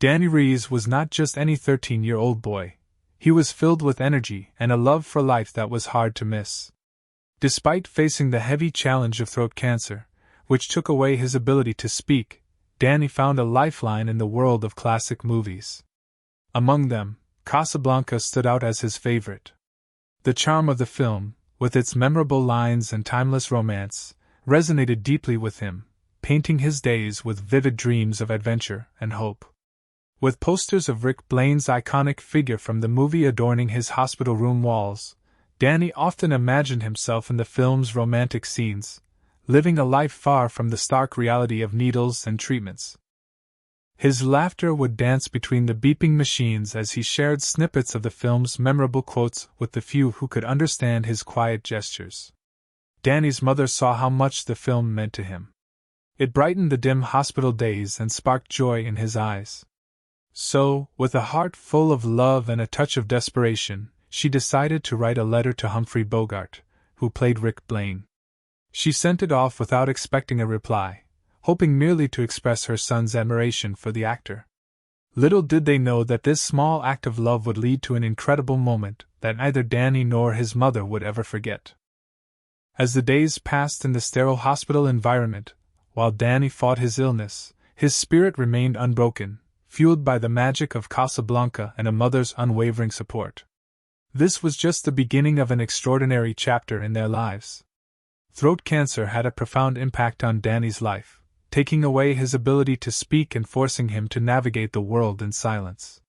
Danny Rees was not just any 13-year-old boy. He was filled with energy and a love for life that was hard to miss. Despite facing the heavy challenge of throat cancer, which took away his ability to speak, Danny found a lifeline in the world of classic movies. Among them, Casablanca stood out as his favorite. The charm of the film, with its memorable lines and timeless romance, resonated deeply with him, painting his days with vivid dreams of adventure and hope. With posters of Rick Blaine's iconic figure from the movie adorning his hospital room walls, Danny often imagined himself in the film's romantic scenes, living a life far from the stark reality of needles and treatments. His laughter would dance between the beeping machines as he shared snippets of the film's memorable quotes with the few who could understand his quiet gestures. Danny's mother saw how much the film meant to him. It brightened the dim hospital days and sparked joy in his eyes. So, with a heart full of love and a touch of desperation, she decided to write a letter to Humphrey Bogart, who played Rick Blaine. She sent it off without expecting a reply, hoping merely to express her son's admiration for the actor. Little did they know that this small act of love would lead to an incredible moment that neither Danny nor his mother would ever forget. As the days passed in the sterile hospital environment, while Danny fought his illness, his spirit remained unbroken, fueled by the magic of Casablanca and a mother's unwavering support. This was just the beginning of an extraordinary chapter in their lives. Throat cancer had a profound impact on Danny's life, taking away his ability to speak and forcing him to navigate the world in silence.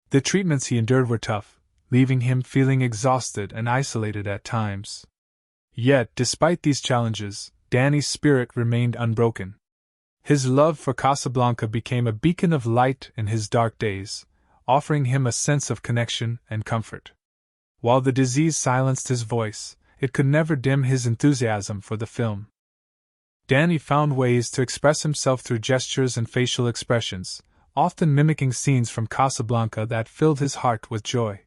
The treatments he endured were tough, leaving him feeling exhausted and isolated at times. Yet, despite these challenges, Danny's spirit remained unbroken. His love for Casablanca became a beacon of light in his dark days, offering him a sense of connection and comfort. While the disease silenced his voice, it could never dim his enthusiasm for the film. Danny found ways to express himself through gestures and facial expressions, often mimicking scenes from Casablanca that filled his heart with joy.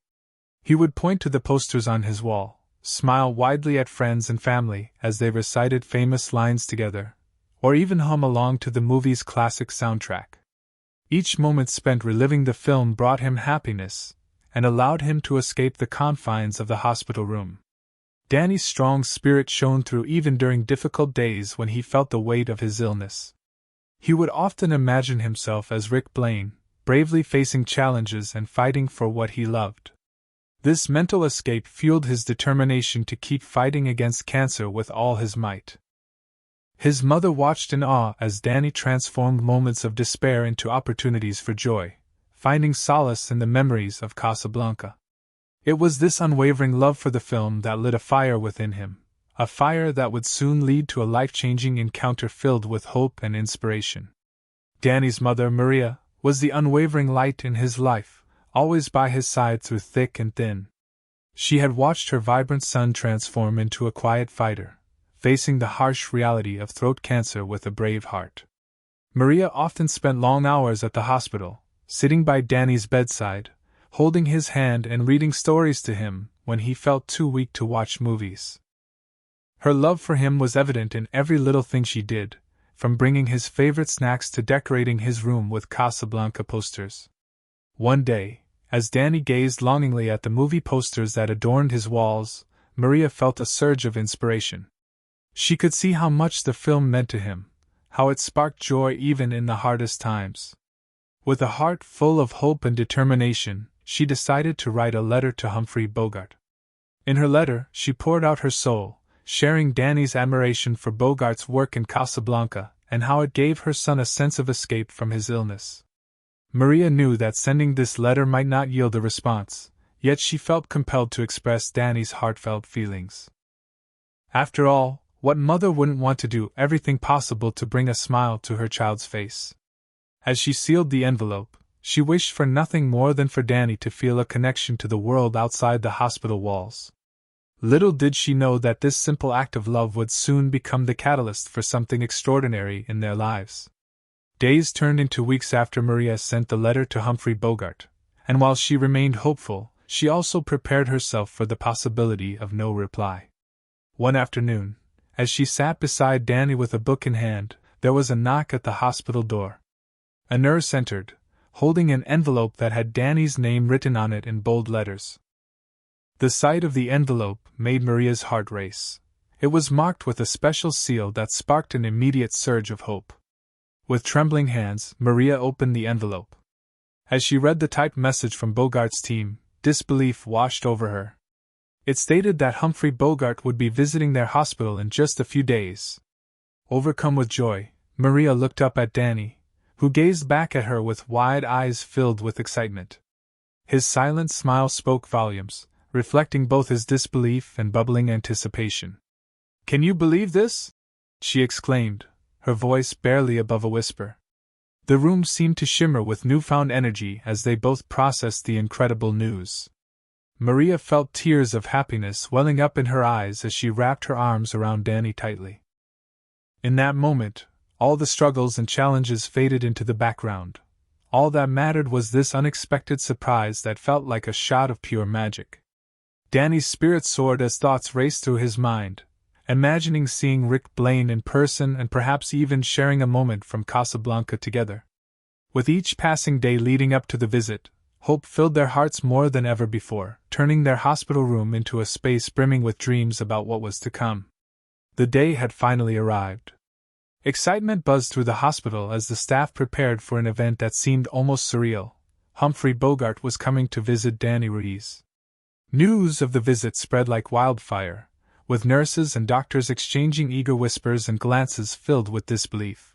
He would point to the posters on his wall, smile widely at friends and family as they recited famous lines together, or even hum along to the movie's classic soundtrack. Each moment spent reliving the film brought him happiness, and allowed him to escape the confines of the hospital room. Danny's strong spirit shone through even during difficult days when he felt the weight of his illness. He would often imagine himself as Rick Blaine, bravely facing challenges and fighting for what he loved. This mental escape fueled his determination to keep fighting against cancer with all his might. His mother watched in awe as Danny transformed moments of despair into opportunities for joy, finding solace in the memories of Casablanca. It was this unwavering love for the film that lit a fire within him, a fire that would soon lead to a life-changing encounter filled with hope and inspiration. Danny's mother, Maria, was the unwavering light in his life, always by his side through thick and thin. She had watched her vibrant son transform into a quiet fighter, facing the harsh reality of throat cancer with a brave heart. Maria often spent long hours at the hospital, sitting by Danny's bedside, holding his hand and reading stories to him when he felt too weak to watch movies. Her love for him was evident in every little thing she did, from bringing his favorite snacks to decorating his room with Casablanca posters. One day, as Danny gazed longingly at the movie posters that adorned his walls, Maria felt a surge of inspiration. She could see how much the film meant to him, how it sparked joy even in the hardest times. With a heart full of hope and determination, she decided to write a letter to Humphrey Bogart. In her letter, she poured out her soul, sharing Danny's admiration for Bogart's work in Casablanca and how it gave her son a sense of escape from his illness. Maria knew that sending this letter might not yield a response, yet she felt compelled to express Danny's heartfelt feelings. After all, what mother wouldn't want to do everything possible to bring a smile to her child's face? As she sealed the envelope, she wished for nothing more than for Danny to feel a connection to the world outside the hospital walls. Little did she know that this simple act of love would soon become the catalyst for something extraordinary in their lives. Days turned into weeks after Maria sent the letter to Humphrey Bogart, and while she remained hopeful, she also prepared herself for the possibility of no reply. One afternoon, as she sat beside Danny with a book in hand, there was a knock at the hospital door. A nurse entered, holding an envelope that had Danny's name written on it in bold letters. The sight of the envelope made Maria's heart race. It was marked with a special seal that sparked an immediate surge of hope. With trembling hands, Maria opened the envelope. As she read the typed message from Bogart's team, disbelief washed over her. It stated that Humphrey Bogart would be visiting their hospital in just a few days. Overcome with joy, Maria looked up at Danny, who gazed back at her with wide eyes filled with excitement. His silent smile spoke volumes, reflecting both his disbelief and bubbling anticipation. "Can you believe this?" she exclaimed, her voice barely above a whisper. The room seemed to shimmer with newfound energy as they both processed the incredible news. Maria felt tears of happiness welling up in her eyes as she wrapped her arms around Danny tightly. In that moment, all the struggles and challenges faded into the background. All that mattered was this unexpected surprise that felt like a shot of pure magic. Danny's spirit soared as thoughts raced through his mind, imagining seeing Rick Blaine in person and perhaps even sharing a moment from Casablanca together. With each passing day leading up to the visit, hope filled their hearts more than ever before, turning their hospital room into a space brimming with dreams about what was to come. The day had finally arrived. Excitement buzzed through the hospital as the staff prepared for an event that seemed almost surreal. Humphrey Bogart was coming to visit Danny Ruiz. News of the visit spread like wildfire, with nurses and doctors exchanging eager whispers and glances filled with disbelief.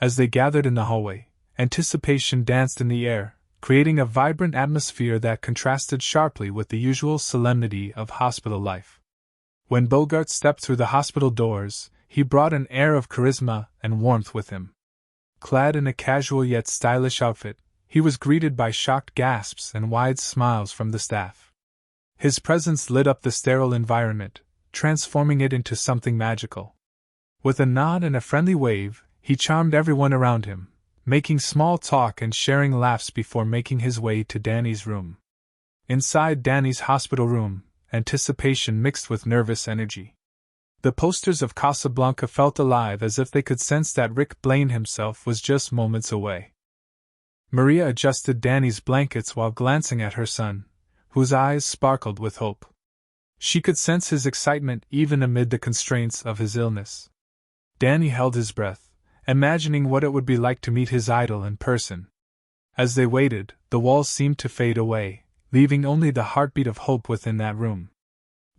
As they gathered in the hallway, anticipation danced in the air, creating a vibrant atmosphere that contrasted sharply with the usual solemnity of hospital life. When Bogart stepped through the hospital doors, he brought an air of charisma and warmth with him. Clad in a casual yet stylish outfit, he was greeted by shocked gasps and wide smiles from the staff. His presence lit up the sterile environment, transforming it into something magical. With a nod and a friendly wave, he charmed everyone around him, making small talk and sharing laughs before making his way to Danny's room. Inside Danny's hospital room, anticipation mixed with nervous energy. The posters of Casablanca felt alive as if they could sense that Rick Blaine himself was just moments away. Maria adjusted Danny's blankets while glancing at her son, whose eyes sparkled with hope. She could sense his excitement even amid the constraints of his illness. Danny held his breath, imagining what it would be like to meet his idol in person. As they waited, the walls seemed to fade away, leaving only the heartbeat of hope within that room.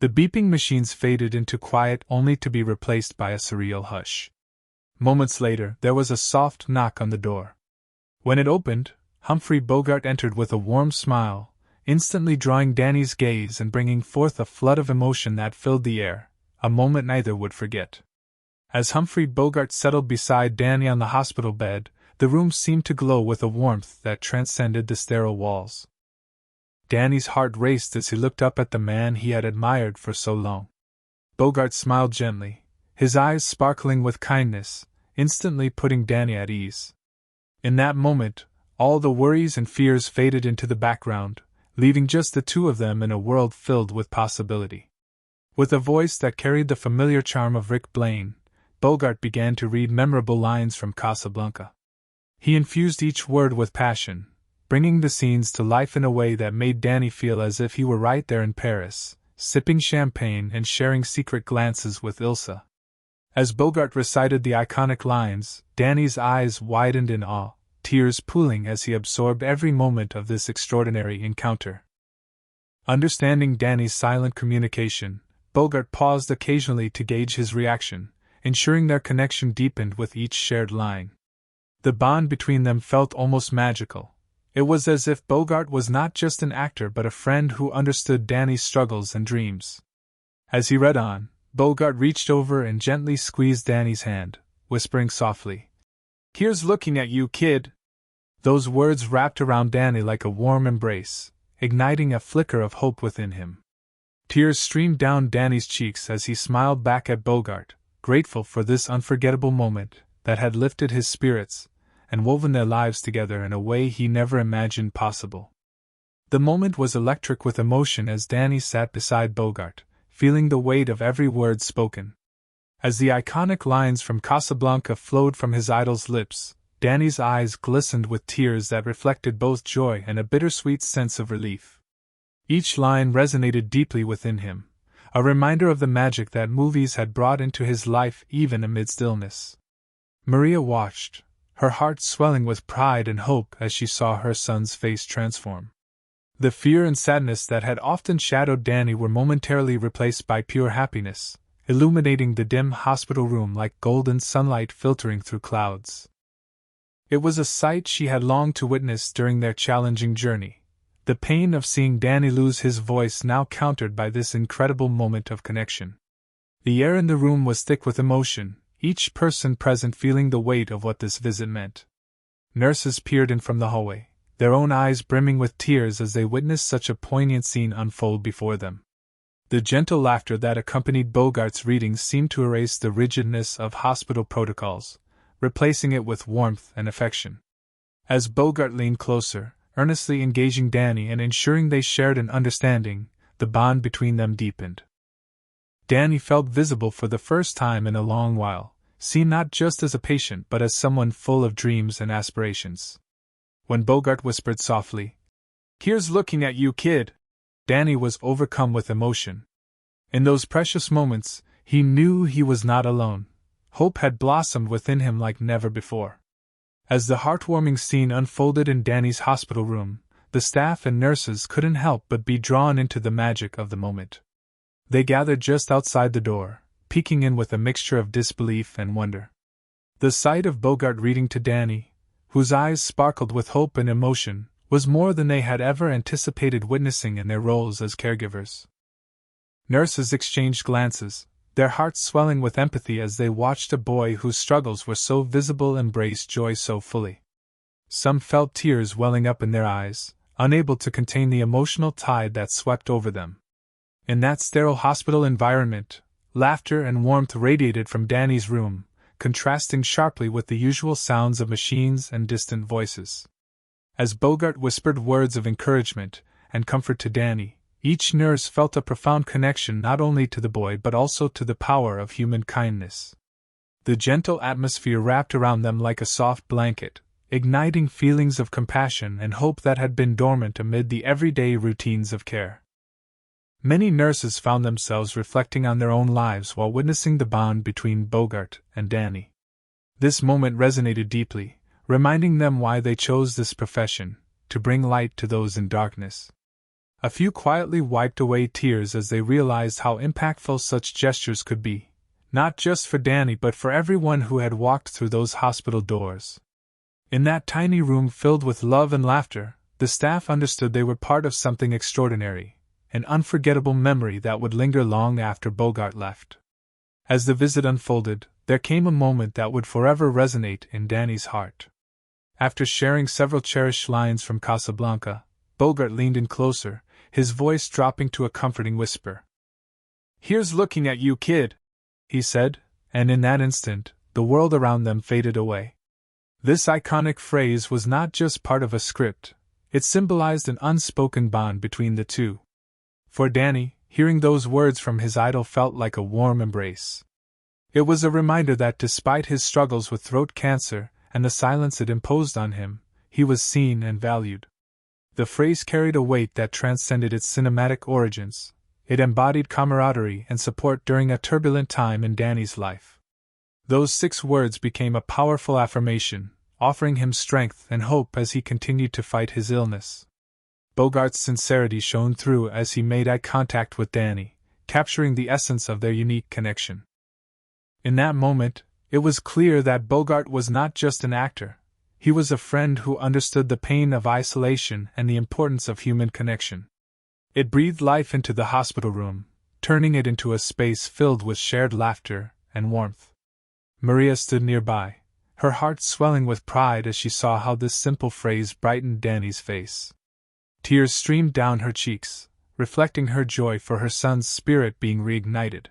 The beeping machines faded into quiet only to be replaced by a surreal hush. Moments later, there was a soft knock on the door. When it opened, Humphrey Bogart entered with a warm smile, instantly drawing Danny's gaze and bringing forth a flood of emotion that filled the air, a moment neither would forget. As Humphrey Bogart settled beside Danny on the hospital bed, the room seemed to glow with a warmth that transcended the sterile walls. Danny's heart raced as he looked up at the man he had admired for so long. Bogart smiled gently, his eyes sparkling with kindness, instantly putting Danny at ease. In that moment, all the worries and fears faded into the background, leaving just the two of them in a world filled with possibility. With a voice that carried the familiar charm of Rick Blaine, Bogart began to read memorable lines from Casablanca. He infused each word with passion, bringing the scenes to life in a way that made Danny feel as if he were right there in Paris, sipping champagne and sharing secret glances with Ilsa. As Bogart recited the iconic lines, Danny's eyes widened in awe, tears pooling as he absorbed every moment of this extraordinary encounter. Understanding Danny's silent communication, Bogart paused occasionally to gauge his reaction, ensuring their connection deepened with each shared line. The bond between them felt almost magical. It was as if Bogart was not just an actor but a friend who understood Danny's struggles and dreams. As he read on, Bogart reached over and gently squeezed Danny's hand, whispering softly, "Here's looking at you, kid." Those words wrapped around Danny like a warm embrace, igniting a flicker of hope within him. Tears streamed down Danny's cheeks as he smiled back at Bogart, grateful for this unforgettable moment that had lifted his spirits and woven their lives together in a way he never imagined possible. The moment was electric with emotion as Danny sat beside Bogart, feeling the weight of every word spoken. As the iconic lines from Casablanca flowed from his idol's lips, Danny's eyes glistened with tears that reflected both joy and a bittersweet sense of relief. Each line resonated deeply within him, a reminder of the magic that movies had brought into his life even amidst illness. Maria watched, her heart swelling with pride and hope as she saw her son's face transform. The fear and sadness that had often shadowed Danny were momentarily replaced by pure happiness, illuminating the dim hospital room like golden sunlight filtering through clouds. It was a sight she had longed to witness during their challenging journey, the pain of seeing Danny lose his voice now countered by this incredible moment of connection. The air in the room was thick with emotion, each person present feeling the weight of what this visit meant. Nurses peered in from the hallway, their own eyes brimming with tears as they witnessed such a poignant scene unfold before them. The gentle laughter that accompanied Bogart's readings seemed to erase the rigidness of hospital protocols, replacing it with warmth and affection. As Bogart leaned closer, earnestly engaging Danny and ensuring they shared an understanding, the bond between them deepened. Danny felt visible for the first time in a long while, seen not just as a patient but as someone full of dreams and aspirations. When Bogart whispered softly, "Here's looking at you, kid," Danny was overcome with emotion. In those precious moments, he knew he was not alone. Hope had blossomed within him like never before. As the heartwarming scene unfolded in Danny's hospital room, the staff and nurses couldn't help but be drawn into the magic of the moment. They gathered just outside the door, peeking in with a mixture of disbelief and wonder. The sight of Bogart reading to Danny, whose eyes sparkled with hope and emotion, was more than they had ever anticipated witnessing in their roles as caregivers. Nurses exchanged glances, their hearts swelling with empathy as they watched a boy whose struggles were so visible embrace joy so fully. Some felt tears welling up in their eyes, unable to contain the emotional tide that swept over them. In that sterile hospital environment, laughter and warmth radiated from Danny's room, contrasting sharply with the usual sounds of machines and distant voices. As Bogart whispered words of encouragement and comfort to Danny, each nurse felt a profound connection not only to the boy but also to the power of human kindness. The gentle atmosphere wrapped around them like a soft blanket, igniting feelings of compassion and hope that had been dormant amid the everyday routines of care. Many nurses found themselves reflecting on their own lives while witnessing the bond between Bogart and Danny. This moment resonated deeply, reminding them why they chose this profession, to bring light to those in darkness. A few quietly wiped away tears as they realized how impactful such gestures could be, not just for Danny but for everyone who had walked through those hospital doors. In that tiny room filled with love and laughter, the staff understood they were part of something extraordinary, an unforgettable memory that would linger long after Bogart left. As the visit unfolded, there came a moment that would forever resonate in Danny's heart. After sharing several cherished lines from Casablanca, Bogart leaned in closer, his voice dropping to a comforting whisper. "Here's looking at you, kid," he said, and in that instant, the world around them faded away. This iconic phrase was not just part of a script, it symbolized an unspoken bond between the two. For Danny, hearing those words from his idol felt like a warm embrace. It was a reminder that despite his struggles with throat cancer and the silence it imposed on him, he was seen and valued. The phrase carried a weight that transcended its cinematic origins. It embodied camaraderie and support during a turbulent time in Danny's life. Those 6 words became a powerful affirmation, offering him strength and hope as he continued to fight his illness. Bogart's sincerity shone through as he made eye contact with Danny, capturing the essence of their unique connection. In that moment, it was clear that Bogart was not just an actor. He was a friend who understood the pain of isolation and the importance of human connection. It breathed life into the hospital room, turning it into a space filled with shared laughter and warmth. Maria stood nearby, her heart swelling with pride as she saw how this simple phrase brightened Danny's face. Tears streamed down her cheeks, reflecting her joy for her son's spirit being reignited.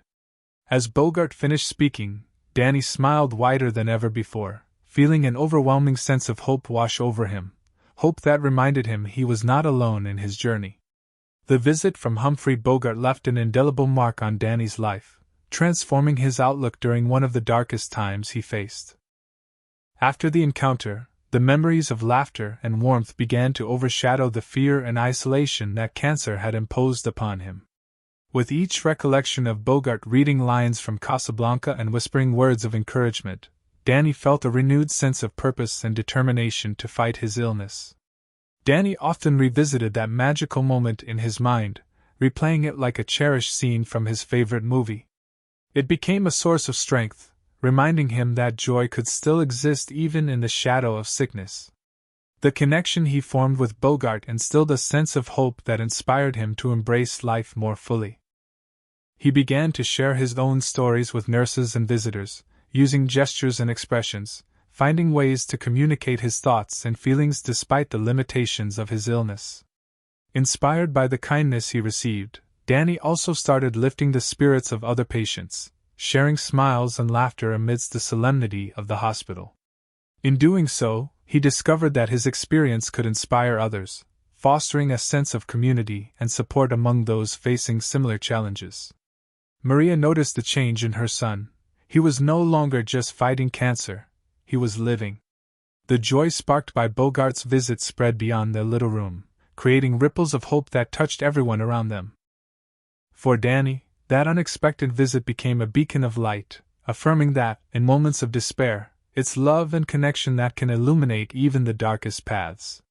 As Bogart finished speaking, Danny smiled wider than ever before, feeling an overwhelming sense of hope wash over him, hope that reminded him he was not alone in his journey. The visit from Humphrey Bogart left an indelible mark on Danny's life, transforming his outlook during one of the darkest times he faced. After the encounter, the memories of laughter and warmth began to overshadow the fear and isolation that cancer had imposed upon him. With each recollection of Bogart reading lines from Casablanca and whispering words of encouragement, Danny felt a renewed sense of purpose and determination to fight his illness. Danny often revisited that magical moment in his mind, replaying it like a cherished scene from his favorite movie. It became a source of strength, reminding him that joy could still exist even in the shadow of sickness. The connection he formed with Bogart instilled a sense of hope that inspired him to embrace life more fully. He began to share his own stories with nurses and visitors, using gestures and expressions, finding ways to communicate his thoughts and feelings despite the limitations of his illness. Inspired by the kindness he received, Danny also started lifting the spirits of other patients, sharing smiles and laughter amidst the solemnity of the hospital. In doing so, he discovered that his experience could inspire others, fostering a sense of community and support among those facing similar challenges. Maria noticed the change in her son. He was no longer just fighting cancer, he was living. The joy sparked by Bogart's visit spread beyond their little room, creating ripples of hope that touched everyone around them. For Danny, that unexpected visit became a beacon of light, affirming that, in moments of despair, it's love and connection that can illuminate even the darkest paths.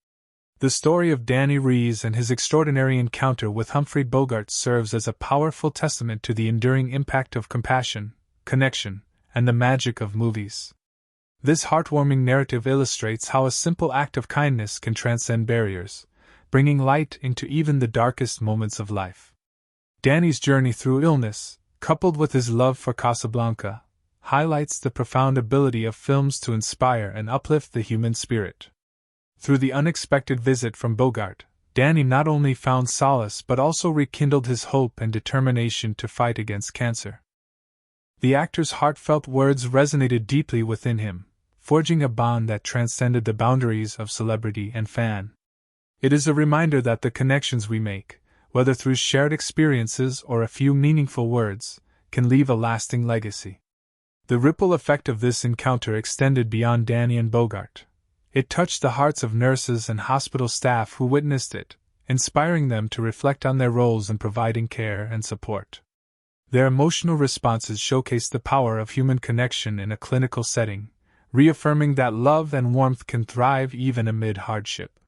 The story of Danny Rees and his extraordinary encounter with Humphrey Bogart serves as a powerful testament to the enduring impact of compassion, connection, and the magic of movies. This heartwarming narrative illustrates how a simple act of kindness can transcend barriers, bringing light into even the darkest moments of life. Danny's journey through illness, coupled with his love for Casablanca, highlights the profound ability of films to inspire and uplift the human spirit. Through the unexpected visit from Bogart, Danny not only found solace but also rekindled his hope and determination to fight against cancer. The actor's heartfelt words resonated deeply within him, forging a bond that transcended the boundaries of celebrity and fan. It is a reminder that the connections we make, whether through shared experiences or a few meaningful words, can leave a lasting legacy. The ripple effect of this encounter extended beyond Danny and Bogart. It touched the hearts of nurses and hospital staff who witnessed it, inspiring them to reflect on their roles in providing care and support. Their emotional responses showcased the power of human connection in a clinical setting, reaffirming that love and warmth can thrive even amid hardship.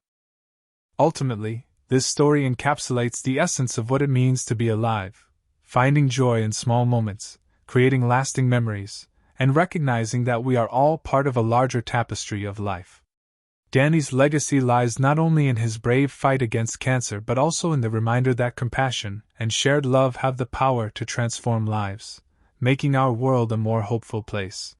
Ultimately, this story encapsulates the essence of what it means to be alive, finding joy in small moments, creating lasting memories, and recognizing that we are all part of a larger tapestry of life. Danny's legacy lies not only in his brave fight against cancer but also in the reminder that compassion and shared love have the power to transform lives, making our world a more hopeful place.